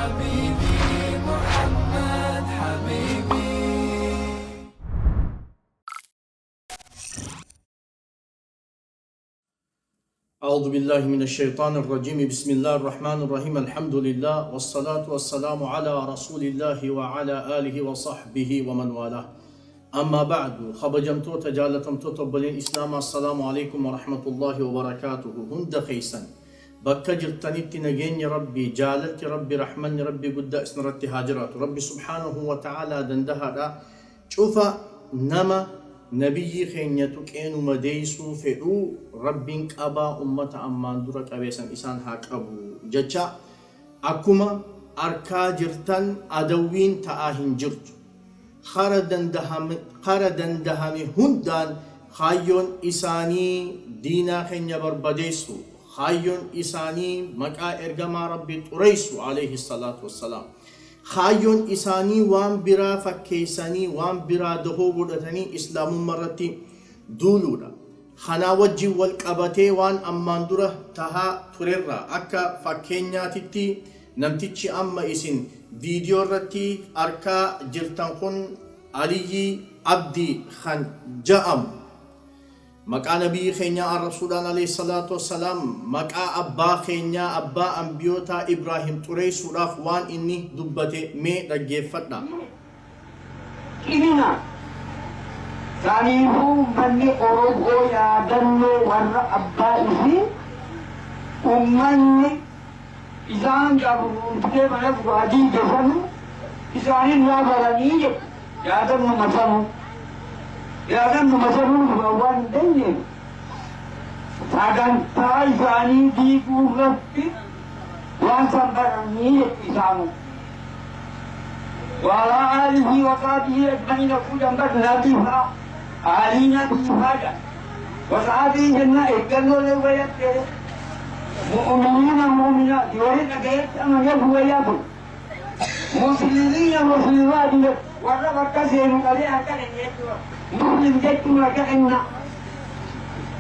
حبيبي محمد حبيبي. أعوذ بالله من الشيطان الرجيم. بسم الله الرحمن الرحيم. الحمد لله والصلاة والسلام على رسول الله وعلى آله وصحبه ومن والاه. أما بعد خبجمتو تجالتمتو تبلين إسلام. السلام عليكم ورحمة الله وبركاته. هند خيسا بكا جرتنيت نجين ربي جالت ربي رحمن ربي قد اسنرت هاجرات ربي سبحانه وتعالى دندها دا شوف نما نبي خينيتو كينو مديسو فئو ربين قبا أمة أمان درك أبيسان إسان هاك أبو ججا أكما أركا جرتن أدوين تآهن جرت خردن دهمي هندان خايون إساني دينا خينيا بربديسو خايون إساني مكا إرغما ربي تريسو عليه الصلاة والسلام خايون إساني وان برا فكيساني وان برا دهو بودتني إسلام مرتي دولودا خنا وجي والقبتي وان أمان دوره تها تريرا أكا فكينياتي نمتيچي أما إسن فيديو رتي أركا جرتن كن علي عبدي خان جأم مكا نبي خينيا الرسول عليه الصلاة والسلام مكا أبا خينيا أبا أنبيوتا إبراهيم توري سوراف وان إني دبتي مي رجيفتنا إننا ثانيه بني أوروغو يا دنو ور أبائه أمني إذان جابوا بكي من فؤادي جفن إذان نوابرني يا دنو مثلا يا دنو مثلا وان دنيا Sagan taifani di kurati wan sambarani isanu wala alihi wa sahbihi ajma'in kujam badnatiha alina bihada wa sahbihi janna ekkanno lewayat tere mu'minina mu'minat diwarin agayat amanya buwayatu muslimina muslimat wala bakasenu kali akan yetu muslim jatu laka enna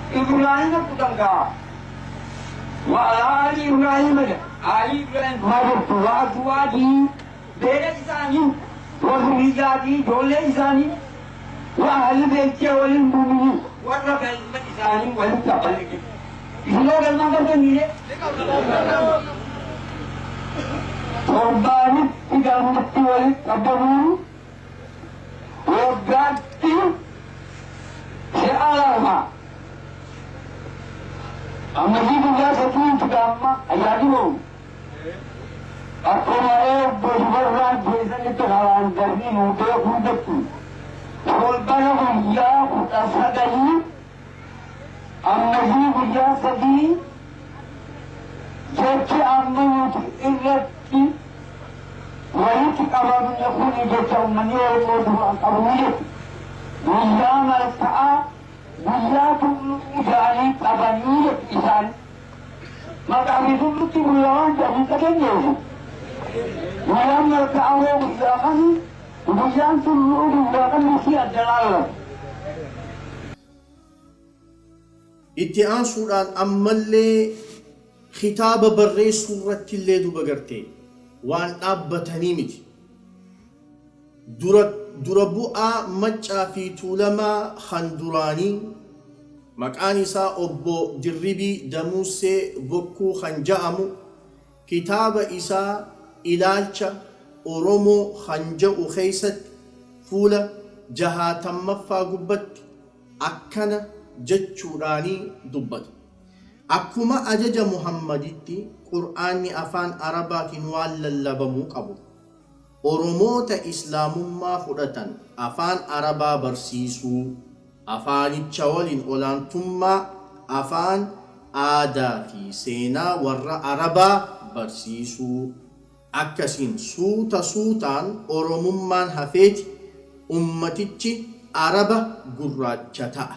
إبراهيم كتنكا وعلى آل إبراهيم آل إبراهيم مارت وأزواجه بين إساني وذرياته جل إساني وأهل بيته والمؤمنين ورفع إساني والمتقلق إسلام كلمة كذي قربان إذا مت والقبول وقتي سألها Amadi juga satu agama ayatnya. Aku mahu berjuang dengan itu halan dari muda muda tu. Kalau dia kita sadari, amadi juga sadari. Jadi amadi ingatkan, wahai kita mahu nyakun ijazah maniau muda kabulit. Dia merasa dia dulu dari kabaniyat isan maka itu mesti melawan dari kadangnya dia mereka awal usahakan kemudian dulu usahakan mesti adalah اتئان سوران أمالي خطاب بري سورة اللي دو بغرتي وان أبتني مجي دربوء مجا في تولما خندراني مكان إسا أبو دربي دموسي بكو خنجأمو كتاب إسا إلالشا أرومو خنجأو خيست فولا جهة مفا قبت أكنا جتشوراني دبت أكما أجج محمدتي قرآني أفان عربا كنوال للبمو قبو Oromoota Islaamummaa fudhatan afaan Arabaa barsiisuu, afaanicha waliin olaantummaa afaan aadaa fi seenaa warra Arabaa barsiisuu. Akkasiin suutaan Oromummaan hafeeti ummatichi Araba gurraacha ta'a.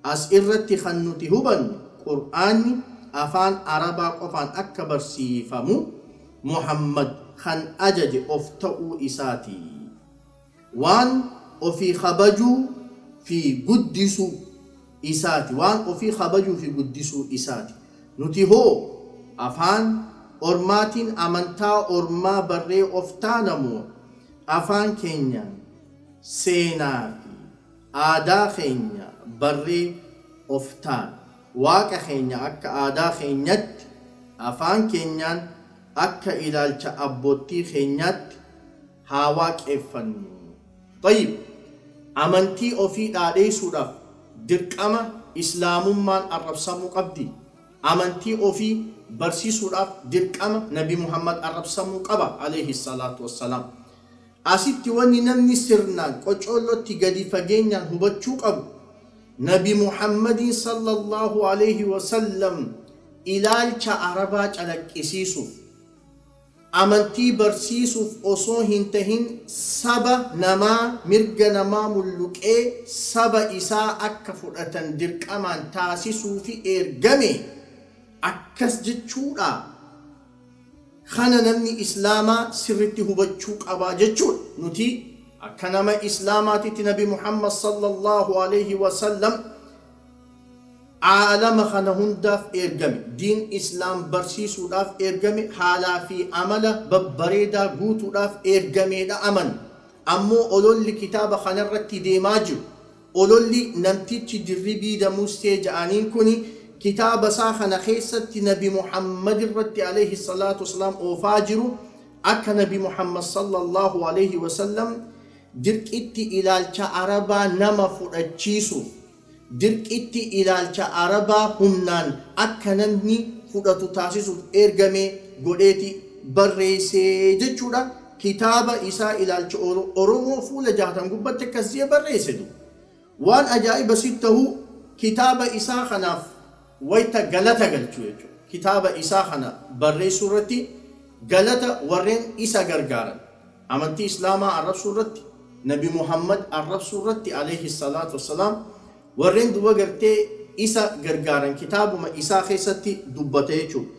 As irratti kan nuti hubannu Qur'aanni afaan Arabaa qofaan akka barsiifamu Muhammad kan ajaje of ta'uu isaati. Waan ofii kabajuu fi guddisuu isaati. Waan ofii kabajuu fi guddisuu isaati. Nuti hoo afaan ormaatiin amantaa ormaa barree of taanamoo afaan keenya seenaa fi aadaa keenya barree of taan waaqa keenya akka aadaa keenyatti afaan keenyaan akka ilaalcha abbootii keenyaatti haa waaqeffannu. Tayyib, amantii ofii dhaadheessuudhaaf dirqama islaamummaan arrabsamuu qabdi. Amantii ofii barsiisuudhaaf dirqama Nabi Muhammad arrabsamuu qaba alayhi salaatu wassalaam. Asitti wanni namni sirnaan qocoollotti gadi fageenyaan hubachuu qabu, Nabi Muhammadin sallallahu alayhi wasallam ilaalcha arabaa calaqqisiisuuf, amantii barsiisuuf osoo hin tahin saba namaa mirga namaa mulluqee saba isaa akka fudhatan dirqamaan taasisuu fi ergame akkas jechuudha. Kana namni islaamaa sirritti hubachuu qabaa jechuudha. Nuti akka nama islaamaatitti Nabi Muhammad sallallahu alayhi wasallam عالم خنا هنداف إرجمي دين إسلام برسيسو داف إرجمي حالا في عمله ببريدا قوتو داف إرجمي دا أمن أمو أولول لي كتاب خنا رتي ديماجو أولول لي نمتيج دربي دا مستيج عنين كوني كتاب ساخنا خيسة نبي محمد رتي عليه الصلاة والسلام وفاجرو أكا نبي محمد صلى الله عليه وسلم درك إتي إلى العربة نما فرأتشيسو dirq itti ilaalcha arabaa humnaan akka namni fudhatu taasisuuf ergame godheeti barreessee jechuudha. Kitaaba isaa ilaalcha Oromoo fuula 60 gubbatti akkasii barreessetu waan ajaa'iba sittahu kitaaba isaa kanaaf wayta galata galchu jechuudha. Kitaaba isaa kana barreessuu irratti galata warreen isa gargaaran amantii islaamaa arrabsuu irratti Nabi Muhammad arrabsuu irratti alayhi salaatu wassalaam warreen duba gartee isa gargaaran kitaabuma isaa keessatti dubbate jechuudha.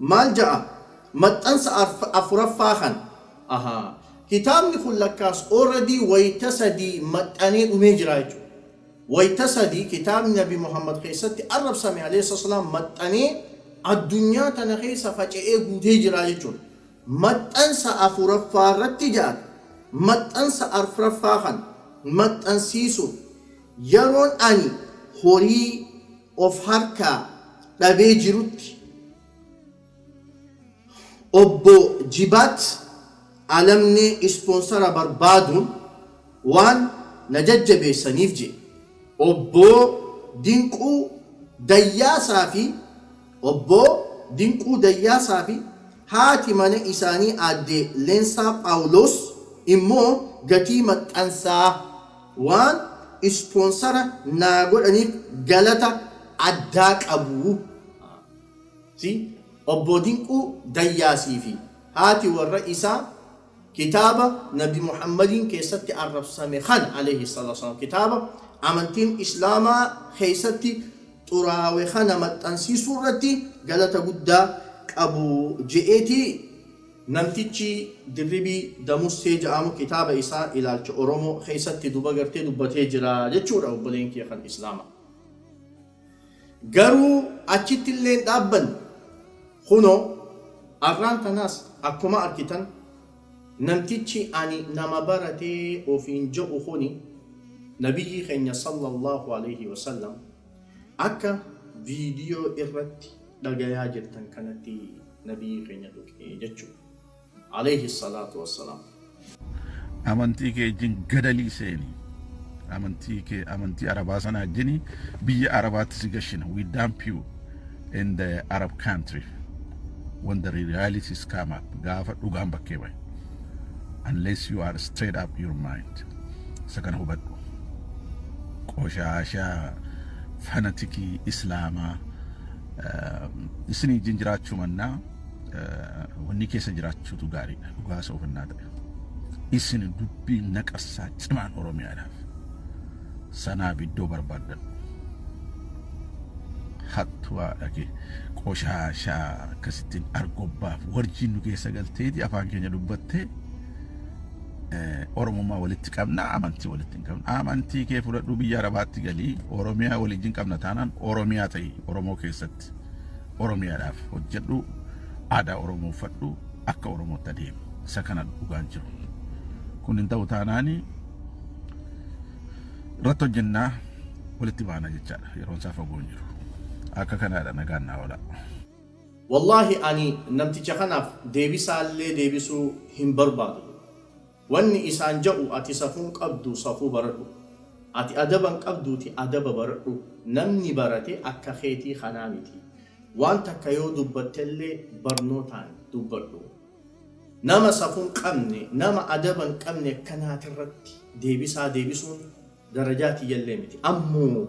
Maal ja'a maxxansa afuraffaa kan kitaabni kun lakkaas already wayta sadii maxxanee dhumee jira jechuudha. Wayta sadii kitaabni Nabi Muhammad keessatti arrabsame alayhi salaam maxxanee addunyaa tana keessa faca'ee guutee jira jechuudha. Maxxansa afuraffaa irratti ja'a maxxansa afuraffaa kan maxxansiisuuf yeroon ani horii of harkaa dhabee jirutti obbo Jibaat Alamnee ispoonsara barbaaduun waan na jajjabeessaniif jedhe obbo Dinquu Dayyaasaa fi haati mana isaanii aadde Leensaa Phaawulos immoo gatii maxxansaa waan ispoonsara naa godhaniif galata addaa qabu. Obbo Dinquu Dayyaasii fi haati warra isaa kitaaba Nabi Muhammadin keessatti arrabsame kan alayhi salaatu wassalaam kitaaba amantiin islaamaa keessatti xuraawe kana maxxansiisuu irratti galata guddaa qabu je'eeti namtichi dirribii damussee ja'amu kitaaba isaa ilaalcha Oromoo keessatti duba gartee dubbatee jira jechuudha obboleen kiyya kan islaamaa. Garuu achitti illee dhaabban kunoo arraan tanaas akkuma arkitan namtichi ani nama baratee ofiin jedhu kuni nabiyyi keenya sallallahu alayhi wasallam akka viidiyoo irratti dhagayaa jirtan kanatti nabiyyi keenya dhuqee jechuudha alayhi salaatu wassalaam. Amantii kee wajjin gadalii seeni amantii arabaa sana wajjin biyya arabaatti si gashina. We dump you in the Arab country when the realities come up. Gaafa dhugaan bakkee bahe unless you are straight up your mind. Sakana hubadhu qoshaashaa fanatikii islaamaa isinii wajjin jiraachuu mannaa wanni keessa jiraachuutu gaariidha. Dhugaa soofannaa ta'e isin dubbii naqassaa cimaan Oromiyaadhaaf sanaa biddoo barbaadan hattuwaa dhage qoshaashaa akkasittiin argobbaaf warjiin nu keessa galteeti afaan keenya dubbattee Oromummaa walitti qabna amantii walitti hin qabna. Amantii kee fudhadhu biyya arabaatti galii Oromiyaa waliin qabna taanaan Oromiyaa ta'i Oromoo keessatti Oromiyaadhaaf hojjedhu aadaa Oromoo uffadhu akka Oromootti adeemu isa kana dhugaan jiru kun hin ta'u taanaani irratti hojjennaa walitti baana jechaadha yeroon isaa fagoo hin jiru akka kanaadha nagaan naa oola. Wallahi ani namticha kanaaf deebisaallee deebisuu hin barbaadu. Wanni isaan jedhu ati safuun qabdu safuu baradhu. Ati adaban qabduuti adaba baradhu. Namni barate akka keetii kanaa miti. Waan takka yoo dubbattellee barnootaan dubbadhu. Nama safuun qabne, nama adaban qabne kanaatirratti deebisaa deebisuun darajaati yallee miti. Ammoo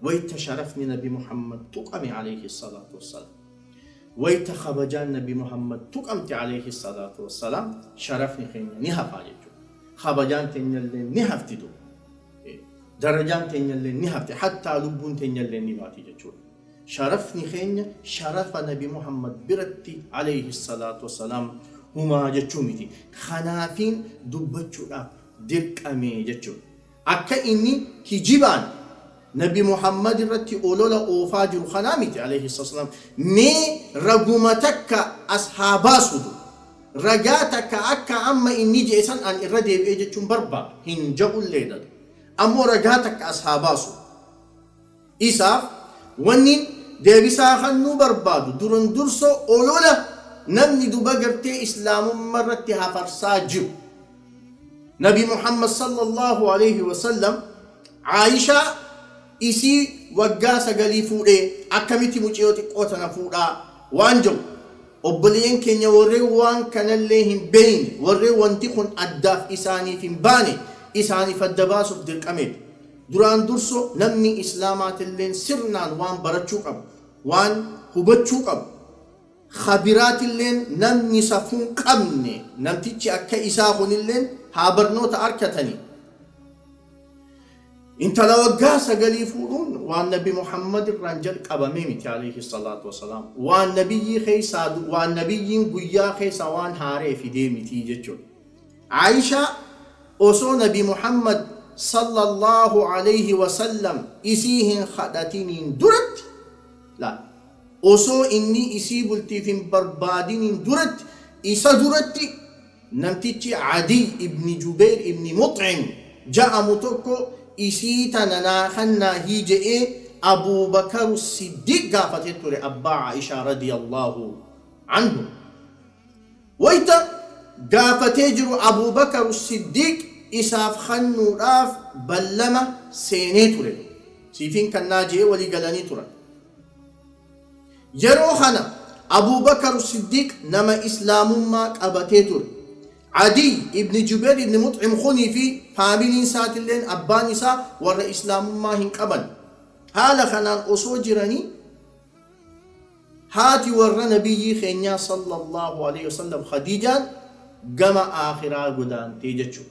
wayta sharafni Nabi Muhammad tuqame alayhi salaatu wassalaam. ويت خبجان نبي محمد تقمت عليه الصلاة والسلام شرفني خينا نهفا جيجو خبجان تنيل نهفتدو درجان تنيل نهفت حتى لبون تنيل نباتي جيجو شرفني خينا شرف نبي محمد برتي عليه الصلاة والسلام هما جيجو ميتي خنافين دبجو ديك أمي جيجو أكا إني كجيبان نبي محمد رتي أولولا أوفاجر خنامتي عليه الصلاة والسلام مي رقمتك أصحابا سدو رقاتك أكا أما إني جيسان أن إردي بيجتشم بربا هنجأوا الليلة أمو رقاتك أصحابا سدو إساف ونين ديبسا خنو بربادو درن درسو أولولا نمني دبقرتي إسلام مرتي هفرساجب نبي محمد صلى الله عليه وسلم عائشة isi waggaa sagalii fuudhee akkamitti muciyoo xiqqootana fuudhaa waan jiru obboleeyyan keenya warreen waan kanallee hin beeyne warreen wanti kun addaaf isaaniif hin baane isaaniif adda baasuuf dirqameedha. Duraan durso namni islaamaatilleen sirnaan waan barachuu qabu waan hubachuu qabu khabiraatilleen namni safuun qabne namtichi akka isaa kunilleen haa barnoota arkatanii. انت لو قاس قال يفورون والنبي محمد الرنجل قبميمتي عليه الصلاة والسلام والنبي خيساد والنبي قيا خيسوان هاري في ديمتي جتشو عائشة أصو نبي محمد صلى الله عليه وسلم إسيهن خدتين درت لا أصو إني إسيبلتي في بربادين درت إسا درت نمتيتي عدي ابن جبير ابن مطعم جاء متوكو إسيتنا ناخنا هيجئ أبو بكر الصديق قافتت أبا عائشة رضي الله عنه ويتا قافتجر أبو بكر الصديق إساف خنو راف بلما سينيتور سيفين كان ناجي ولي قلاني ترى يرو خنا أبو بكر الصديق نما إسلام ما قبتيتور عدي ابن جبير ابن مطعم خوني في فاميلين ساتلين أباني سا ور إسلام ما هن قبل هالا خنان أصو جراني هاتي ور نبي خينيا صلى الله عليه وسلم خديجة قما آخرا قدان تيجتشو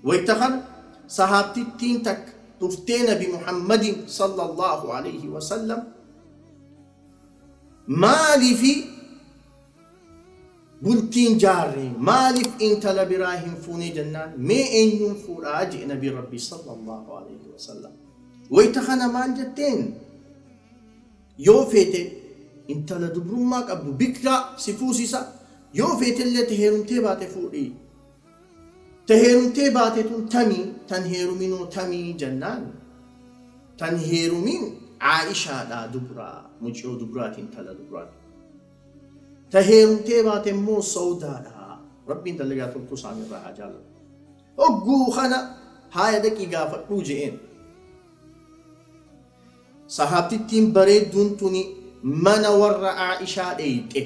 ويتخن صحابتي تينتك تفتين بمحمد صلى الله عليه وسلم مالي في بلتين جاري مالف انت لبراهيم فوني جنان مي ان ينفور اجئ نبي ربي صلى الله عليه وسلم ويتخنا مان جتين يوفيت انت لدبرو ما قبل بكرا سفوسيسا يوفيت اللي تهيرمتي باتي فوري تهيرمتي باتي تمي تنهير منو تمي جنان تنهير من عائشة لا دبرا مجيو دبرات انت لدبرات تهيرم تيبات مو سودا ربي انت اللي قاتل تصامي الراحة جالا اقو خنا هاي دكي قافت روجئين صحابتي التين بريد دونتوني من ور عائشة ديته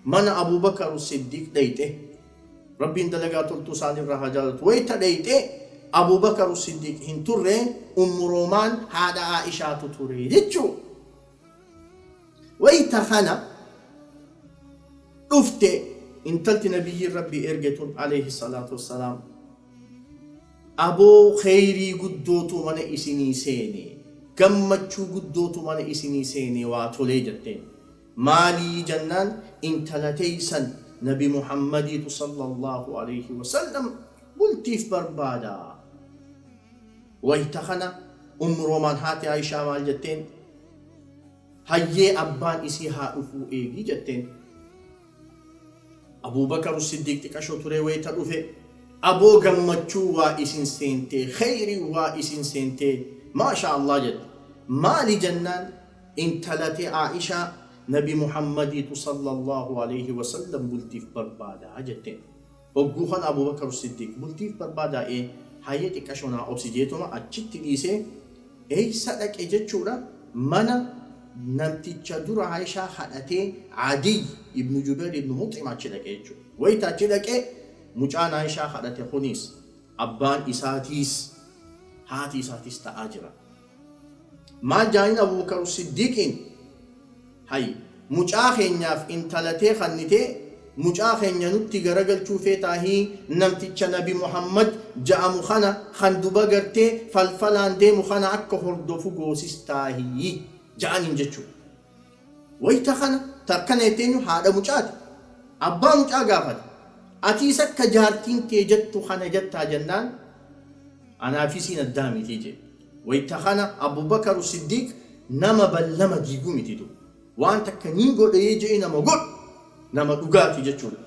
من أبو بكر الصديق ديته ربي انت اللي قاتل تصامي الراحة جالا ويتا ديته أبو بكر الصديق هنتورين رومان هذا عائشة تتوري ديتشو ويتا خنا أفتي انتلت نبي ربي إرجتون عليه الصلاة والسلام أبو خيري قدوتو من إسني سيني كمتشو قدوتو من إسني سيني واتولي جتين مالي جنان انتلتيسن نبي محمد صلى الله عليه وسلم قلت في بربادا ويتخنا رومان هاتي عائشة مال جتين hayyee abbaan isii haa dhufuu eegi jetteen. Abubakar Siddiq xiqqashoo ture wayita dhufe aboo gammachuu waa isin seentee khayrii waa isin seentee maasha Allah jette. Maali jennaan intalate Aishaa Nabi Muhammadiitu sallallahu alayhi wa sallam bultiif barbaadaa jetteen. Hogguu kan Abubakar Siddiq bultiif barbaadaa'ee hayyee xiqqashoo naa obsi jeetuma achitti dhiisee eeysa dhaqe jechuudha mana namticha dura Aishaa hadhatee Adiy ibnu Jubair ibnu Muxim achi dhaqe jechuudha. Wayita achi dhaqe mucaan Aishaa hadhate kunis abbaan isaatiis haati isaatiis ta'aa jira. Maal jaaniin Abubakar Siddiqiin hay mucaa keenyaaf intalatee kannitee mucaa keenya nutti garagalchuu feetaahii namticha Nabi Muhammad ja'amu kana kan duba gartee falfalaan deemu kana akka hordofu goosistaahii ja'aniin jechuudha. Wayita kana takkana etteenyu haadha mucaati. Abbaa mucaa gaafate. Atiis akka jaartiin kee jettu kana jettaa jennaan anaafisiin addaa miti jedhe. Wayita kana Abubakar Siddiq nama ballama diiguu mititu. Waan takka niin godhee jedhe nama godhu. Nama dhugaati jechuudha.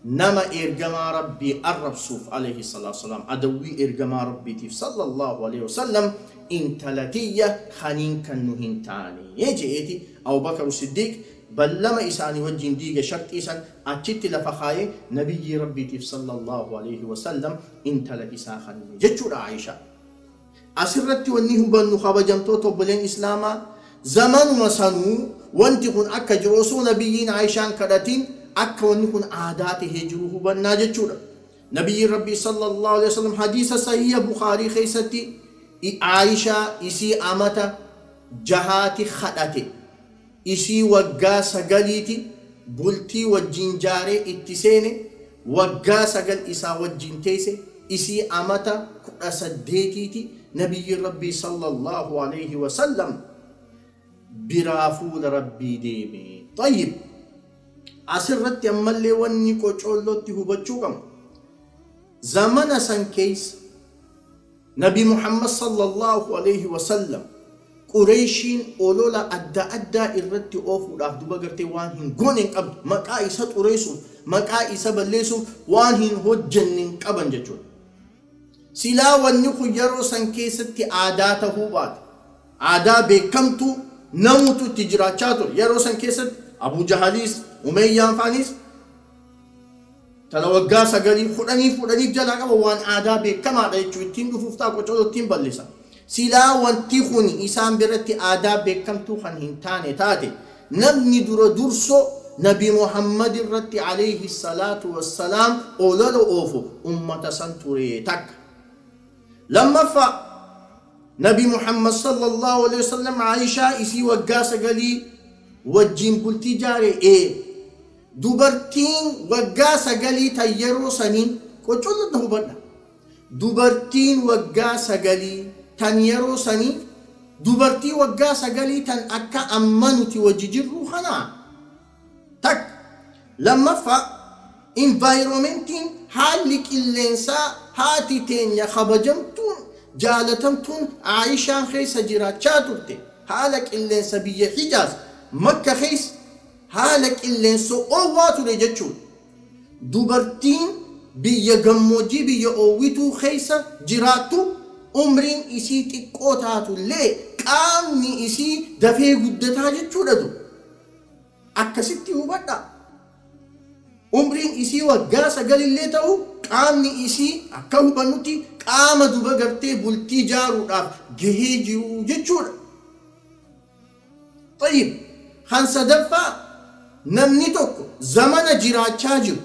Nama ergamaa Rabbii arrabsuuf alayhi salaatu wasalaam adawwii ergamaa Rabbiitiif sallallahu alayhi wasallam intalatiyya khaniin kan nu hin taane je'eeti Abubakar Siddiq ballama isaanii wajjin diige sharxii san achitti lafa kaayee nabiyyi Rabbiitiif sallallahu alayhi wasallam intala isaa khanne jechuudha Aishaa. Asirratti wanni hubannu kabajamtoota obboleen Islaamaa zamanuma sanuu wanti kun akka jiru osoo nabiyyiin Aishaan kadhatiin akka wanni kun aadaa tahee jiru hubannaa jechuudha. Nabiyyiin Rabbii sallallahu alayhi wasallam hadiisa sahiha Bukhaarii keessatti Aishaa isii amata jahaati kadhate isii waggaa 9 bultii wajjin jaaree itti seene waggaa 9 isaa wajjin teesse isii amata 18 nabiyyiin Rabbii sallallahu alayhi wasallam برافول ربي ديمي. طيب أسرت يملي وني كوچولوتي هوبچوكم زمن سن كيس نبي محمد صلى الله عليه وسلم قريشين أولولا أدى إرتي أوفو داف دوبا غرتي وان هن غونين قبد مكا إسا قريسو مكا إسا بليسو وان هن هجنين قبن ججون سلا وني خيرو سن كيستي عاداته بعد عادا بكمتو نموتو تجراتشاتو يرو سن كيست أبو جهاليس أميان فانيس تلوغا سغلي فدني جلا قبا وان آدابي كما دايچو تين دفوفتا قوچو تين بلسا سلا وانتي خوني إسان برتي آدابي كم تو خن هنتاني تاتي نبني درسو نبي محمد الرتي عليه الصلاة والسلام أولادو أوفو أمة سنتوري تك لما نبي محمد صلى الله عليه وسلم عائشة إسي وقاسة قالي وجين بلتي جاري دوبرتين وقاسة قالي تيرو سنين كوچول ده بدنا دوبرتين وقاسة قالي تنيرو سنين دوبرتي وقاسة قالي تن أكا أمانتي وجيجرو خنا تك لما environmentin حالك اللينسا هاتي تين يا خبجمتون جالتمتون عايشان خيس جراتشا ترتي حالك اللينسا بيه حجاز مكة خيس حالك اللينسو أواتو لجتشون دوبرتين بيه غموجي بيه أويتو خيس جراتو عمرين إسي تقوتاتو ليه قامني إسي دفع قدتا جتشو لدو أكسيتي هو بدا عمرين إسي وقاسة قال اللي تاو قامني إسي أكاو بنوتي قام دوبا قرتي بلتي جارو راف جهيجيو جتشو. طيب خانسا دفا نمني توكو زمن جراتشا جيو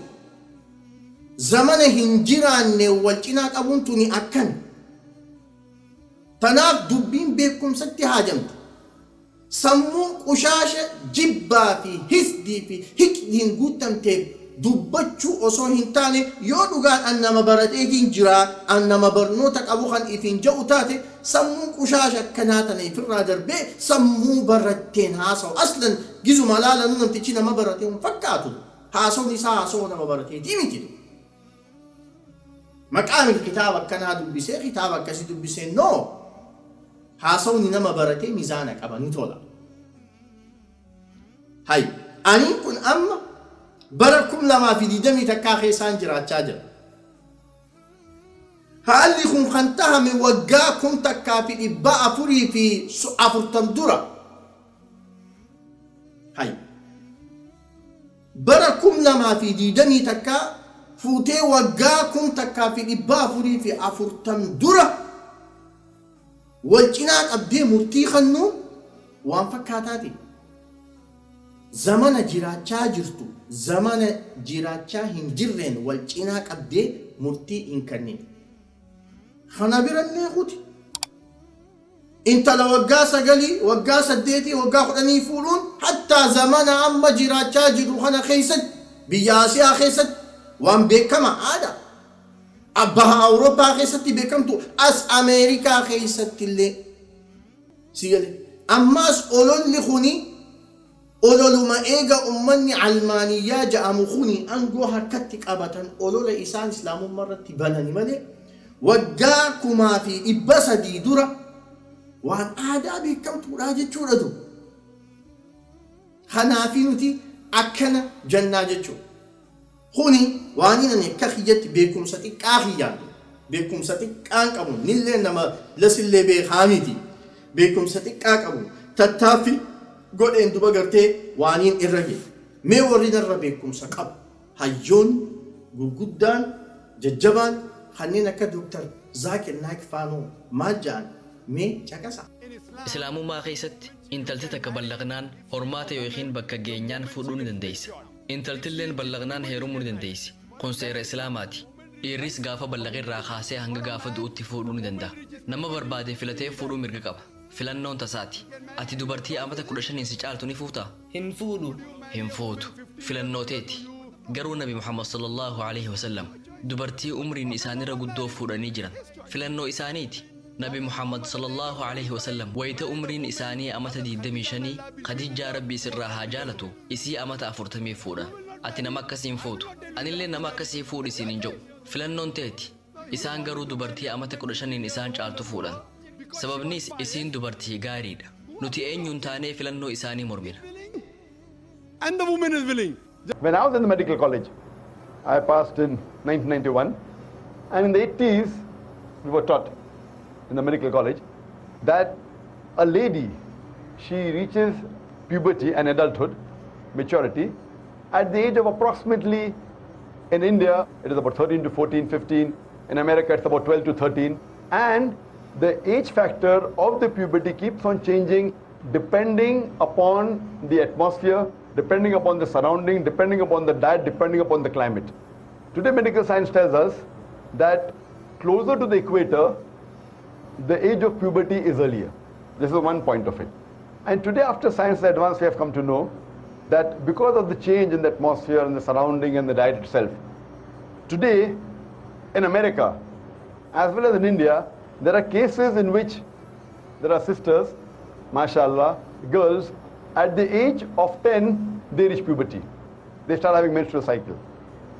زمن هنجران والجنا قبونتوني أكن تناف دبين بيكم ستي هاجمت سمو قشاشة جبا في هسدي في هكدين قوتم تيب دبتشو أصو هنتاني يودو قال أنما براتيتين جرا أنما برنوتك أبو خان إفين جو تاتي سمو قشاشة كناتني في الرادر بي سمو براتين هاسو أصلا جزو ملالا نونم تيشينا ما براتين فكاتو هاسو نسا هاسو نما براتين ديمي تيدو مقام الكتاب كان دبسي كتابك كسي دبسي نو هاسو نما براتين ميزانك أبا نتولا هاي أني كن أما بركم لما في دمي تكاخي سانجرا تشاجر هل يكون خنتها من وقاكم تكافي إباء فري في أفر تندرة هاي بركم لما في دمي تكا فوتي وقاكم تكافي إباء فري في أفر تندرة والجنات أبدي مرتيخ النوم وانفكاتاتي زمان جراچا جرتو زمان جراچا هنجرين والجنات أبدي مرتي إنكنين خنابير النيخوتي انت لو وقاسة قلي وقاسة ديتي وقاخدني يفولون حتى زمان أما جراچا جرو خنا خيست بياسيا خيست وان بيكما عادا أبها أوروبا خيستي بيكمتو أس أمريكا خيستي اللي سيالي أماس أولون لخوني أولو ما إيغا أمني علمانيا جاء مخوني أنقوها كتك أبتا أولو لإسان إسلام مرة تبانني مالي وقاكما في إباسا دي دورا وان آدابي كم تراجع تشوردو خنافينتي أكنا جناجة شو خوني وانينا نكاخيجت بيكم ستي كاخيان بيكم ستي كانكمون نيلي نما لسلي بيخاميتي بيكم ستي كانكمون تتافي قول إن دوبا قرتي وانين إرغي مي ورين الربيكم سكب هجون قدان ججبان خلينا كدكتور زاكر نايك فانو ماجان مي چاكسا islaamummaa keessatti intalti takka ballaqnaan hormaata yookiin bakka geenyaan fuudhuu ni dandeessi. Intaltilleen ballaqnaan heerumuu ni dandeessi. Kun seera islaamaati. Dhiirris gaafa ballaqirraa kaasee hanga gaafa du'utti fuudhuu ni danda'a. Nama barbaade filatee fuudhuu mirga qaba. Filannoon tasaati. Ati dubartii amata 15 si caaltu ni fuutaa? Hin fuudhu. Hin fuutu. Filannooteeti. Garuu Nabi Muhammad sallallahu alaihi wasallam dubartii umriin isaanirra guddoo fuudhanii jiran filannoo isaaniiti. نبي محمد صلى الله عليه وسلم ويت أمرين إساني أمت دي دميشني خديجة ربي سرها جالتو إسي أمت أفرتمي فورا أتنا مكسين فوتو أن اللي نمكسي فوري سنين جو فلنون تيتي إسان غرو دبرتي أمت كرشنين إسان جالتو فورا سبب نيس إسين دبرتي غاريد نتي أين ينتاني فلنو إساني مربين. And the woman is willing. When I was in the medical college, I passed in 1991, and in the 80s, we were taught in the medical college that a lady, she reaches puberty and adulthood, maturity, at the age of approximately, in India, it is about 13 to 14, 15, in America, it's about 12 to 13, and the age factor of the puberty keeps on changing depending upon the atmosphere, depending upon the surrounding, depending upon the diet, depending upon the climate. Today, medical science tells us that closer to the equator, the age of puberty is earlier. This is one point of it. And today, after science advance, we have come to know that because of the change in the atmosphere and the surrounding and the diet itself, today in America, as well as in India, there are cases in which there are sisters, mashallah, girls, at the age of 10, they reach puberty. They start having menstrual cycle.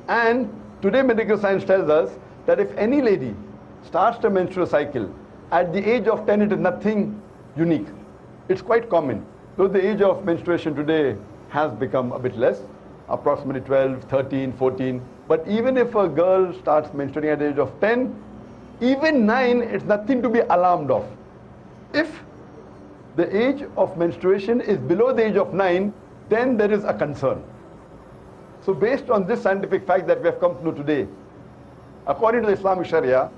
And today medical science tells us that if any lady starts a menstrual cycle, at the age of 10, it is nothing unique. It's quite common. Though the age of menstruation today has become a bit less, approximately 12, 13, 14. But even if a girl starts menstruating at the age of 10, even 9, it's nothing to be alarmed of. If the age of menstruation is below the age of 9, then there is a concern. So based on this scientific fact that we have come to know today, according to the Islamic Sharia,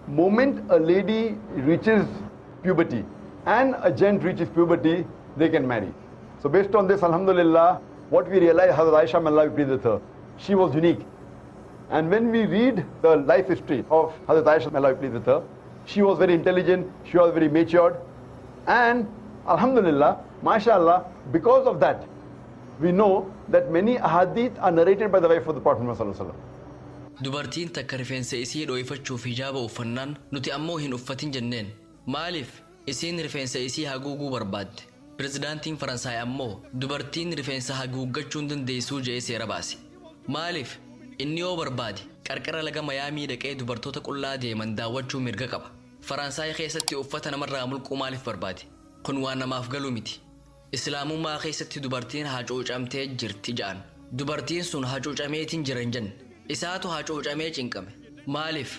moment a lady reaches puberty and a gent reaches puberty, they can marry. So based on this, alhamdulillah, what we realize, Hazrat Aisha, may Allah be pleased with her, she was unique. And when we read the life history of Hazrat Aisha, may Allah be pleased with her, she was very intelligent, she was very matured, and alhamdulillah, mashallah, because of that, we know that many ahadith are narrated by the wife of the Prophet Muhammad. Dubartiin takka rifeensa isii dho'ifachuuf hijaaba uffannaan nuti ammoo hin uffatin jenneen. Maaliif isiin rifeensa isii haguuguu barbaadde? Pirezidaantiin Faransaay ammoo dubartiin rifeensa haguuggachuu hin dandeessuu jedhee seera baase. Maaliif inni yoo barbaade qarqara laga Mayaamii dhaqee dubartoota qullaa deeman daawwachuu mirga qaba. Faransaay keessatti uffata namarraa mulquu maaliif barbaade? Kun waan namaaf galu miti. islaamummaa keessatti dubartiin hacuucamtee jirti ja'an. Dubartiin sun hacuucameetiin jiran jan. Isaatu hacuucamee cinqame. Maaliif?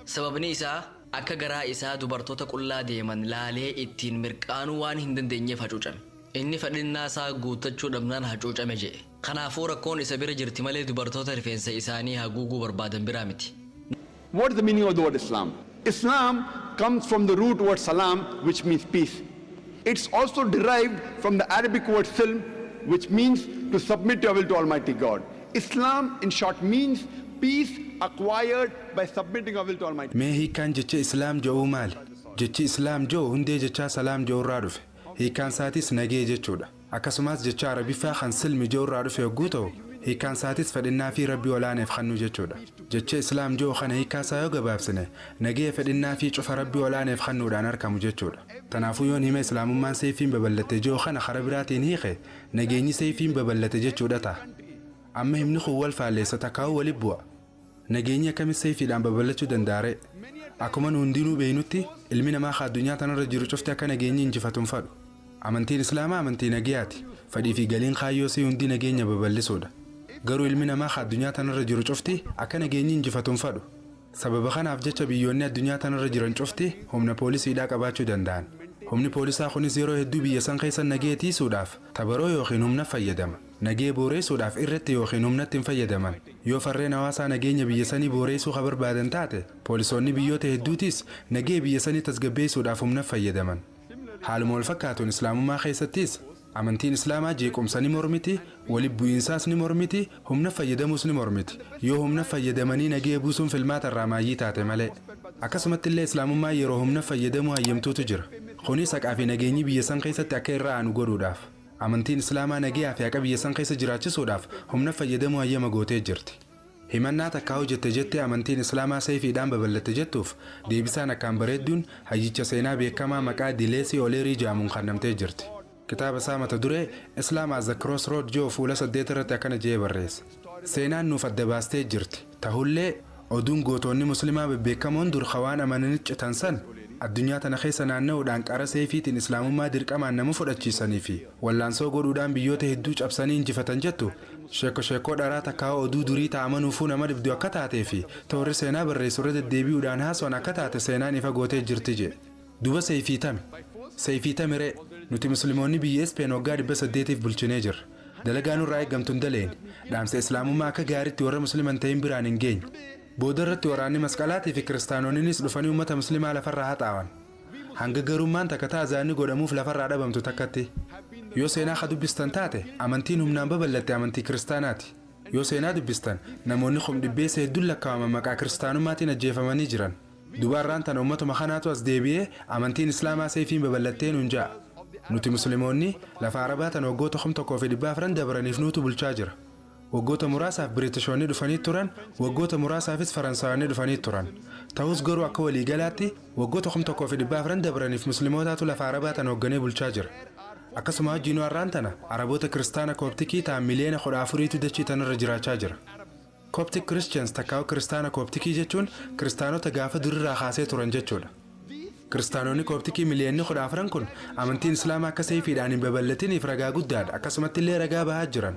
Sababni isaa akka garaa isaa dubartoota qullaa deeman laalee ittiin mirqaanuu waan hin dandeenyeef hacuucame. Inni fedhinnaa isaa guuttachuu dhabnaan hacuucame jedhe. Kanaafuu rakkoon isa bira jirti malee dubartoota rifeensa isaanii haguuguu barbaadan biraa miti. What is the meaning of the word Islam? Islam comes from the root word salam, which means peace. It's also derived from the Arabic word silm, which means to submit your will to Almighty God. Islam, in short, means peace acquired by submitting your will to Almighty God. Mee hiikaan jecha Islaam jedhuu maali? Jechi Islaam jedhu hundee jechaa salaam jedhu irraa dhufe. Hiikaan isaatis nagee jechuudha. Akkasumas jecha Arabiffaa kan silmi jedhu irraa dhufe yogguu ta'u, hiikaan isaatis fedhinnaa fi rabbii olaaneef kennuu jechuudha. Jecha Islaam jedhu kana hiikaa isaa yoo gabaabsine, nagee fedhinnaa fi cufa rabbii olaaneef kennuudhaan argamu jechuudha. Kanaafuu yoon hima Islaamummaan seefiin babal'ate jedhu kana karaa biraatiin hiike, nageenyi seefiin babal'ate jechuudha ta'a. Amma himni kun wal faalleessa takkaa'uu waliin bu'a. Nageenyi akkamis seefiidhaan babal'achuu danda'are? Akkuma hundinuu beeynutti ilmi namaa addunyaa tanarra jiru cufti akka nageenyi injifatuun fadhu. Amantiin Islaamaa amantii nagayaati. Fedhii fi galiin kaayyoo si hundi nageenya babal'isuudha. Garuu ilmi namaa addunyaa tanarra jiru cufti akka nageenyi injifatuun fadhu. Sababa kanaaf jecha biyyoonni addunyaa tanarra jiran cufti humna poolisiidhaa qabaachuu danda'an. Humni poolisaa kunis yeroo hedduu biyya san keessa nagee tiisuudhaaf tabaroo yookiin humna fayyadama. Nagee booreessuudhaaf irratti yookiin humnatti hin fayyadaman. Yoo farreen hawaasaa nageenya biyya sanii booreessuu barbaadan taate, poolisoonni biyyoota hedduutis nagee biyya sanii tasgabbeessuudhaaf humna fayyadaman. Haaluma wal fakkaatuun Islaamummaa keessattis amantiin Islaamaa jeequmsa ni mormiti, walitti bu'iinsaas ni mormiti, humna fayyadamuus ni mormiti. Yoo humna fayyadamanii nagee buusuun filmaata irraa maayyii taate malee. Akkasumatti illee Islaamummaa yeroo humna fayyadamuu hayyamtuutu jira. Kunis haqaa fi nageenyi biyya san keessatti akka irraa aanu godhuudhaaf. Amantiin Islaamaa nageeyaa fi haqa biyya san keessa jiraachisuudhaaf humna fayyadamuu hayyama gootee jirti. Himannaa takkaa hojjette amantiin Islaamaa seefiidhaan babal'ate jettuuf deebisaan akkaan bareedduun hayyicha seenaa beekamaa maqaa Dileesii Oleerii jedhamuun kannamtee jirti. Kitaaba isaa mata duree Islam as a Crossroad jedhu fuula 8 irratti akkana jedhee barreesse. Seenaan nuuf adda baastee jirti. Ta'ullee oduun gootonni musliimaa bebbeekamoon dur khawaan amananitti citan san addunyaa tana keessa naanna'uudhaan qara seefiitiin Islaamummaa dirqamaan nama fudhachiisanii fi wallaansoo godhuudhaan biyyoota hedduu cabsanii injifatan jettu sheekoo dharaa takkaa oduu durii ta'amanuufuu nama dhibdu akka taatee fi toorri seenaa barreessu irra deddeebi'uudhaan haasawaan akka taate seenaan ifa gootee jirti jedhe. Duba seefiitame ree nuti musliimoonni biyya Ispeen waggaa 800 bulchinee jirra. Dalagaa nurraa eeggamtuun daleen dhaamsa Islaamummaa akka gaariitti warra musliiman ta'in biraan hin geenye. Booda irratti waraanni masqalaatii fi kiristaanonnis dhufanii uummata musliimaa lafarraa haxaawan. Hanga garummaan takka ta'azaanni godhamuuf lafarraa dhabamtu takkatti. Yoo seenaa ka dubbistan taate amantiin humnaan babal'atte amantii kiristaanaati. Yoo seenaa dubbistan namoonni dhibbeessa hedduun lakkaa'aman maqaa kiristaanummaatiin ajjeefamanii jiran. Dubarraan tana uummatuma kanaatu as deebi'ee amantiin Islaamaa seefiin babal'attee nuun ja'a. Nuti musliimoonni lafa Arabaa tan waggoota 1,400 dabraniif nuutu bulchaa jira. Waggoota muraasaaf Biritishoonni dhufanii turan, waggoota muraasaafis Faransaayonni dhufanii turan. Ta'us garuu akka waliigalaatti waggoota 1,400 dabraniif musliimotaatu lafa Arabaa tan hoogganee bulchaa jira. Akkasuma wajjin warraan tana Araboota kiristaana Kooptikii ta'an miliyoona 14tu dachii tanarra jiraachaa jira. Coptic Christians takkaa'u kiristaana Kooptikii jechuun kiristaanota gaafa durirraa kaasee turan jechuudha. Kiristaanonni Kooptikii miliyoonni 14 kun amantiin Islaamaa akka seefiidhaan hin babal'atiniif ragaa guddaadha. Akkasumatti illee ragaa bahaa jiran.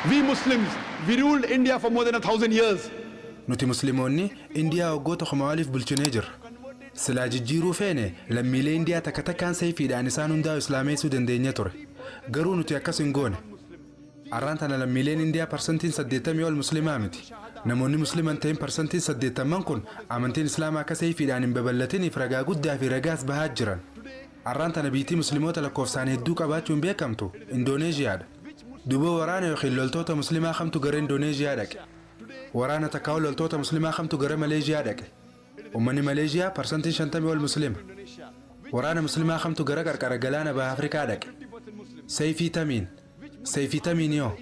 We Muslims, we ruled India for more than 1,000 years. Nuti musliimoonni Indiyaa waggoota 1000 bulchinee jirra. Silaa jijjiiruu feene lammiilee Indiyaa takka takkaan seefiidhaan isaan hundaa'u islaameessuu dandeenya ture. Garuu nuti akkas hin goone. Arraan tana lammiileen Indiyaa parsantiin 80 ol musliimaa miti. Namoonni musliiman ta'in parsantiin 80 kun amantiin Islaamaa akka seefiidhaan hin babal'atiniif ragaa guddaa fi ragaas bahaa jiran. Arraan tana biitii musliimoota lakkoofsaan hedduu qabaachuun beekamtu Indooneeziyaadha. Duba waraana yookiin loltoota musliimaa kamtu gara Indooneeziyaa dhaqe. Waraana takkaa loltoota musliimaa kamtu gara Maleeziyaa dhaqe. Uummanni Maleeziyaa parsantiin 50 ol musliima. Waraana musliimaa kamtu gara qarqara galaana baha Afrikaa dhaqe. Seefiitamiin yoo.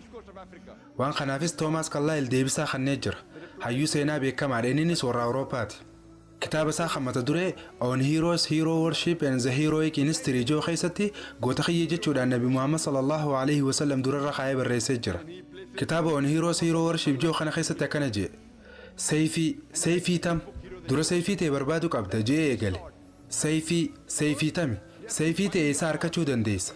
Waan kanaafis Toomaas Carlyle deebisaa kennee jira. Hayyuu seenaa beekamaadha innis warra Awuroopaati. Kitaaba isaa kan mata duree On Heroes, Hero Worship and the Heroic in History jedhu keessatti goota kiyyee jechuudhaan Nabi Muhammad sallallahu alaihi wasallam durarra kaayee barreessee jira. Kitaaba On Heroes, Hero Worship jedhu kana keessatti akkana jedhe. Seefiitam dura seefii ta'e barbaadu qabda jedhee eegale. Seefiitami Seefii ta'e isaa harkachuu dandeessa.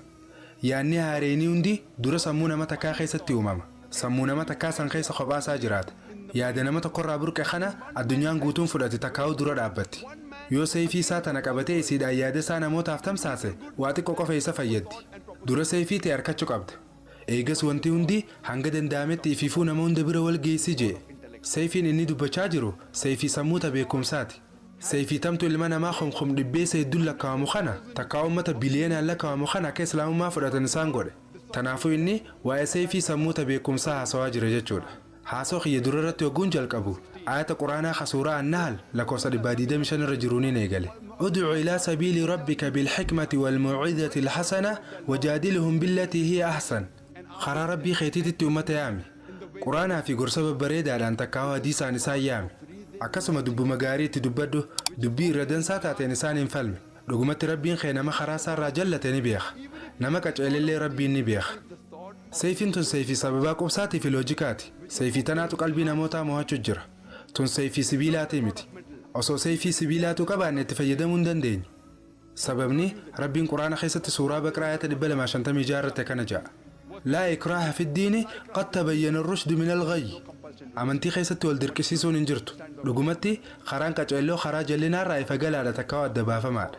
Yaanni haareenii hundi dura sammuu nama takkaa keessatti uumama. Sammuu nama takkaa san keessa kophaasaa jiraata. Yaada nama tokkorraa burqe kana addunyaan guutuun fudhate takkaa'uu dura dhaabbatti. Yoo seefii isaa tana qabatee isiidhaan yaada isaa namootaaf tamsaase waa xiqqoo qofa isa fayyaddi. Dura seefii ta'e harkachuu qabda. Eegas wanti hundi hanga danda'ametti ififuu nama hunda bira wal geessi jee. Seefiin inni dubbachaa jiru seefii sammuuta beekumsaati. Seefii tamtu ilma namaa khomkhom dhibbee seeddun lakkaa'amu kana takkaa uummata biliyoonaan lakkaa'amu kana akka islaamummaa fudhatan isaan godhe. Tanaafuu inni waa'ee seefii sammuuta beekumsaa haasawaa jira jechuudha. Haasoo kiyya dura irratti wagguun jalqabu ayata quraanaa khasuuraa annahal lakkoofsa 125 irra jiruuniin eegale. ادع إلى سبيل ربك بالحكمة والموعظة الحسنة وجادلهم بالتي هي أحسن. خرا ربي خيتيت أمة يامي قرانا في قرصة بريدة لأن تكاوها ديسا نساء يامي أكسما دب مغاري تدبدو دبي ردن ساتا نسان انفلم رقمت ربي خينما خراسا راجلة نبيخ نمك أجعل اللي ربي نبيخ سيفين تن سيفي سبباك أبساتي في لوجيكاتي سيفي تناتو قلبي نموتا موهاتو جرة تن سيفي سبيلاتي متي osoo seefii sibiilaatu qabaanne itti fayyadamuu hin dandeenyu. Sababni rabbiin quraana keessatti suuraa baqraa ayata 256 irratti kana ja'a. Laa ikraaha fi diini qad tabayyana rushdu min al-ghayy. Amantii keessatti wal dirqisiisuun hin jirtu. Dhugumatti karaan qaceelloo karaa jal'inaarraa ifa galaadha takkaa adda baafamaadha.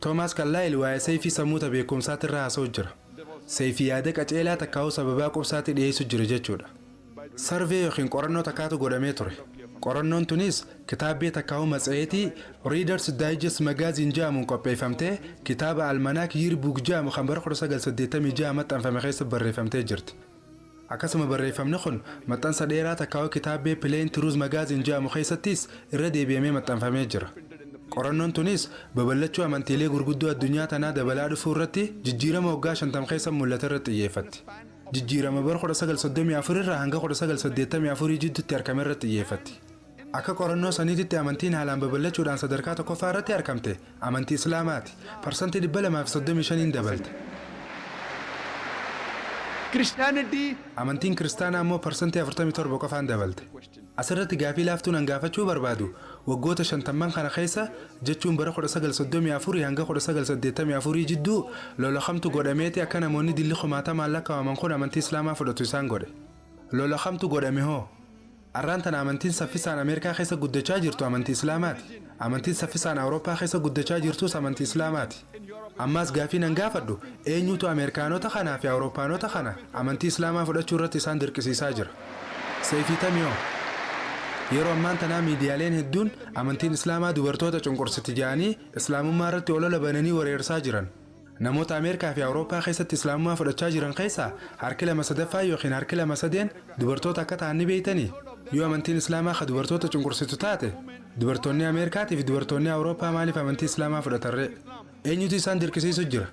Toomaas Kallaayil waa'ee seefii sammuuta beekumsaati irraa haasa'u jira. Seefii yaada qaceelaa takkaa'uu sababaa qubsaatti dhiyeessu jira jechuudha. Sarvee yookiin qorannoo takkaatu godhamee ture. qorannoon tunis kitaabbii takkaa'uu matsayeetii Readers Digest Magazine jedhamuun qopheeffamtee kitaaba almanaak Yearbook jedhamu kan bara 1986 maxxanfame keessa barreeffamtee jirti. Akkasuma barreeffamni kun maxxansa dheeraa takkaa'uu kitaabbii Plain Truth Magazine jedhamu keessattis irra deebi'amee maxxanfamee jira. qorannoon tunis babal'achuu amantiilee gurguddoo addunyaa tanaa dabalaa dhufuu irratti jijjiirama waggaa 50 keessa mul'ate irratti xiyyeeffatti. Jijjiirama bara 1934 irraa hanga 1984 jidduutti argame irratti xiyyeeffatti. Akka qorannoo saniititti amantiin haalaan babal'achuudhaan sadarkaa tokkoffaa irratti argamte amantii Islaamaati. Parsantii 235 dabalte. Amantiin Kiristaanaa immoo parsantii 47 qofaan dabalte. Asirratti gaafii laaftuun hangaafachuu barbaadu waggoota 50 kana keessa jechuun bara 1934 hanga 1984 jidduu lolahamtu godhameeti akka namoonni dilli kumaatamaan lakkaa'aman kun amantii Islaamaa fudhatu isaan godhe. Lolahamtu godhame hoo arraan tana amantiin saffisaan Ameerikaa keessa guddachaa jirtu amantii Islaamaati. Amantiin saffisaan Awurooppaa keessa guddachaa jirtus amantii Islaamaati. Ammas gaafiin hangaafadhu eenyutu Ameerikaanota kanaa fi Awurooppaanota kana amantii Islaamaa fudhachuu irratti isaan dirqisiisaa jira. Seefiitamiyoo yeroo ammaan tanaa miidiyaaleen hedduun amantiin Islaamaa dubartoota cunqursiti jedhanii Islaamummaa irratti olola bananii wareersaa jiran. Namoota Ameerikaa fi Awurooppaa keessatti Islaamummaa fudhachaa jiran keessaa harki 2/3 yookiin harki 2/3 dubartoota akka ta'an ni beeytanii. Yoo amantiin Islaamaa ka dubartoota cunqursitu taate dubartoonni Ameerikaatii fi dubartoonni Awurooppaa maaliif amantii Islaamaa fudhatarree? Eenyutu isaan dirqisiisu jira?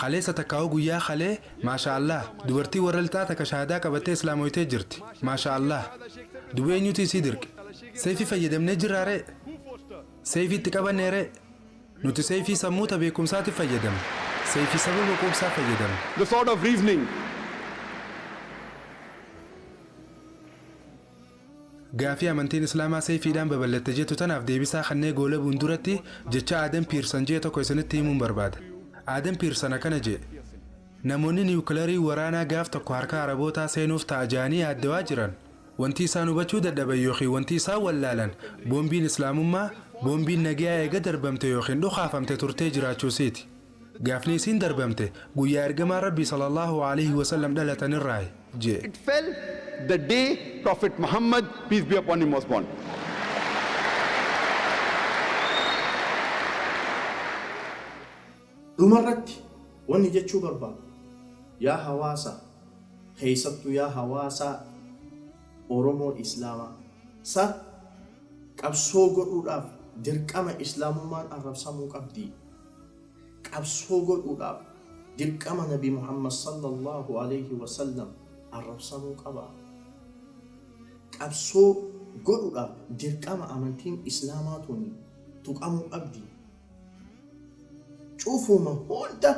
Khaleessa takkaa'uu guyyaa khalee maashaallah dubartii warra lixaa takka shahaadaa qabattee islaamoytee jirti. Maashaallah duba eenyutu isii dirqe? Seefii fayyadamnee jirraaree? Seefiitti qabanneeree? Nuti seefii sammuuta beekumsaatiif fayyadamne. Seefii sababa quubsaa fayyadamne. The sort of reasoning gaafii amantiin Islaamaa seefiidhaan babal'atte jettu tanaaf deebisaa kannee goolabuun duratti jecha Adam Pearson jee tokko isinitti himuun barbaada. Adam Pearson akkana jee namoonni niwukilarii waraanaa gaaf tokko harka Arabootaa seenuuf taa'anii yaaddawaa jiran wanti isaan hubachuu dadhaban yookiin wanti isaan wallaalan boombiin Islaamummaa boombiin nagaa eega darbamte yookiin dhukaafamte turtee jiraachuusiiti. Gaafni isiin darbamte guyyaa ergamaa Rabbii sallallahu alaihi wasallam dhalatanirraa jee. it fell the day Prophet Muhammad, peace be upon him, was born. dhumarratti wanni jechuu barbaadu yaa hawaasa keessattuu yaa hawaasa Oromoo Islaamaa sa qabsoo godhuudhaaf dirqama Islaamummaan arrabsamuu qabdi. Qabsoo godhuudhaaf dirqama Nabi Muhammad sallallahu alaihi wasallam arrabsamuu qaba. Qabsoo godhuudhaaf dirqama amantiin Islaamaa tuni tuqamuu qabdi. Cuufuma hunda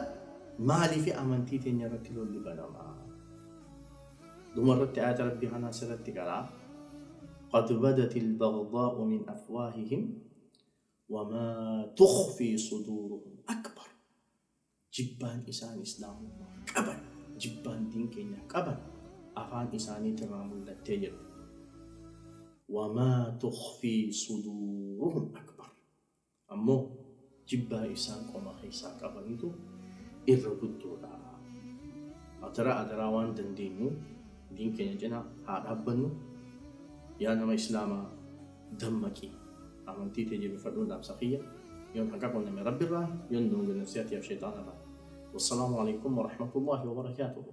maaliif amantii teenya irratti lolli banama? dhumarratti ayata rabbii kana sirratti qaraa قد بدت البغضاء من أفواههم وما تخفي صدورهم أكبر. jibbaan isaan islaamummaa qaban, jibbaan diin keenya qaban afaan isaaniitirraa mul'attee jedhu. Wamaa tukhfii suduuruhum akbar. Ammoo jibbaa isaan qoma keessaa qabanitu irra guddoodha. Adaraa waan dandeenyu diin keenya cinaa haa dhaabbannu. Yaa nama islaamaa dammaqii amantii tee jabeeffadhuudhaaf safiyya yoon haqa qonname rabbi irraa yoon dunga nafsiyaatiif sheexaana irraa. Wassalaamu alaikum wa rahmatullahi wa barakaatuhu.